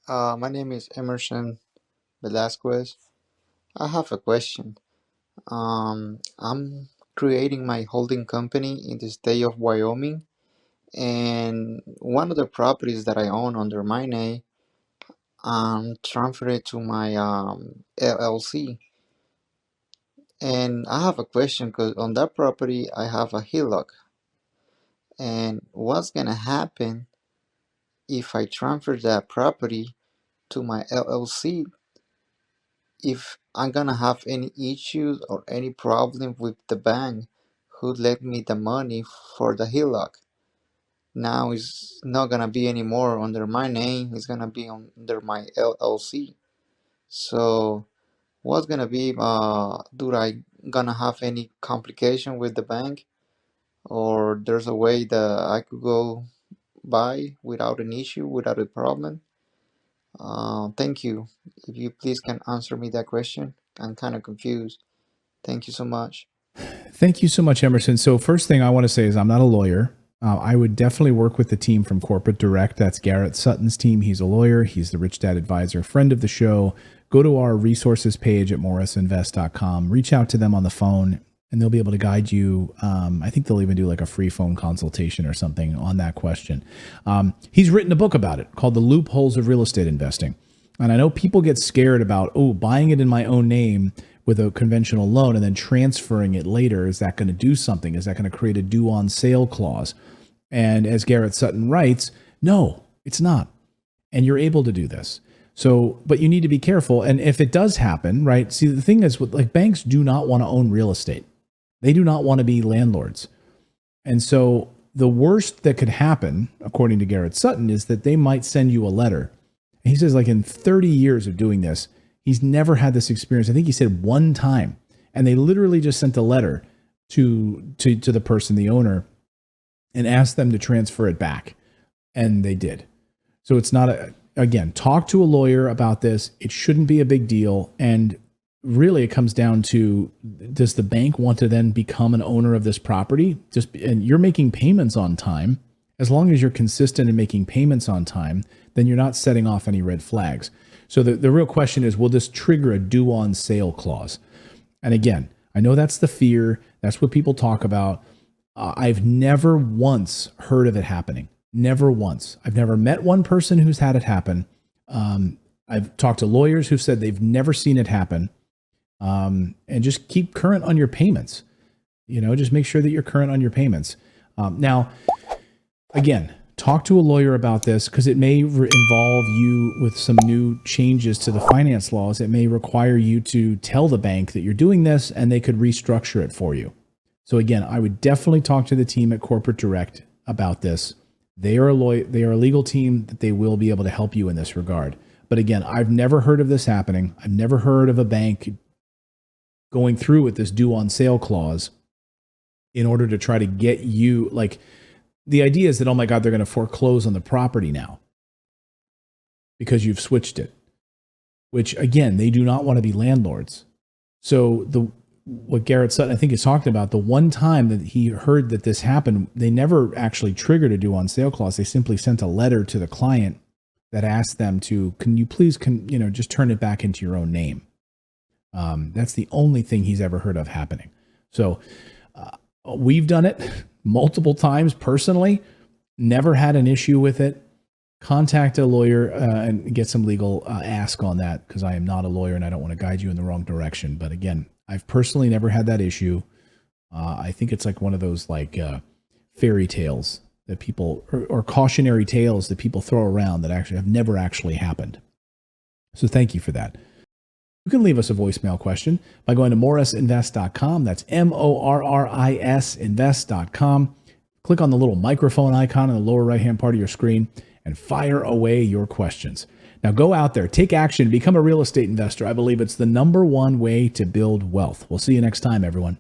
My name is Emerson Velasquez. I have a question. I'm creating my holding company in the state of Wyoming, and one of the properties that I own under my name, transferred it to my LLC. And I have a question because on that property I have a HELOC. And what's gonna happen if I transfer that property to my LLC if I'm gonna have any issues or any problem with the bank who lent me the money for the HELOC. Now it's not gonna be anymore under my name, it's gonna be under my LLC. So what's gonna be do I gonna have any complication with the bank, or there's a way that I could go by without an issue, without a problem? Thank you. If you please can answer me that question. I'm kind of confused. Thank you so much. Thank you so much, Emerson. So, first thing I want to say is I'm not a lawyer. I would definitely work with the team from Corporate Direct. That's Garrett Sutton's team. He's a lawyer. He's the Rich Dad Advisor, friend of the show. Go to our resources page at morrisinvest.com. Reach out to them on the phone, and they'll be able to guide you. I think they'll even do like a free phone consultation or something on that question. He's written a book about it called The Loopholes of Real Estate Investing. And I know people get scared about, buying it in my own name with a conventional loan and then transferring it later. Is that going to do something? Is that going to create a due on sale clause? And as Garrett Sutton writes, no, it's not. And you're able to do this. So, but you need to be careful. And if it does happen, right? See, the thing is, like, banks do not want to own real estate. They do not want to be landlords. And so the worst that could happen, according to Garrett Sutton, is that they might send you a letter. And he says, like, in 30 years of doing this, he's never had this experience. I think he said one time. And they literally just sent a letter to the person, the owner, and asked them to transfer it back. And they did. So it's not again, talk to a lawyer about this. It shouldn't be a big deal. And really it comes down to, does the bank want to then become an owner of this property? And you're making payments on time. As long as you're consistent in making payments on time, then you're not setting off any red flags. So the real question is, will this trigger a due on sale clause? And again, I know that's the fear. That's what people talk about. I've never once heard of it happening. Never once. I've never met one person who's had it happen. I've talked to lawyers who've said they've never seen it happen. And just keep current on your payments. Just make sure that you're current on your payments. Now, again, talk to a lawyer about this because it may involve you with some new changes to the finance laws. It may require you to tell the bank that you're doing this, and they could restructure it for you. So again, I would definitely talk to the team at Corporate Direct about this. They are a legal team that they will be able to help you in this regard. But again, I've never heard of this happening. I've never heard of a bank going through with this due on sale clause in order to try to get you, like, the idea is that, oh my God, they're going to foreclose on the property now because you've switched it, which again, they do not want to be landlords. So what Garrett Sutton, I think, is talking about, the one time that he heard that this happened, they never actually triggered a due on sale clause. They simply sent a letter to the client that asked them to, can you please, just turn it back into your own name. That's the only thing he's ever heard of happening. So we've done it multiple times personally, never had an issue with it. Contact a lawyer and get some legal ask on that, because I am not a lawyer and I don't want to guide you in the wrong direction. But again, I've personally never had that issue. I think it's like one of those fairy tales that people, or cautionary tales that people throw around that actually have never actually happened. So thank you for that. You can leave us a voicemail question by going to morrisinvest.com. That's MORRIS invest.com. Click on the little microphone icon in the lower right-hand part of your screen and fire away your questions. Now go out there, take action, become a real estate investor. I believe it's the number one way to build wealth. We'll see you next time, everyone.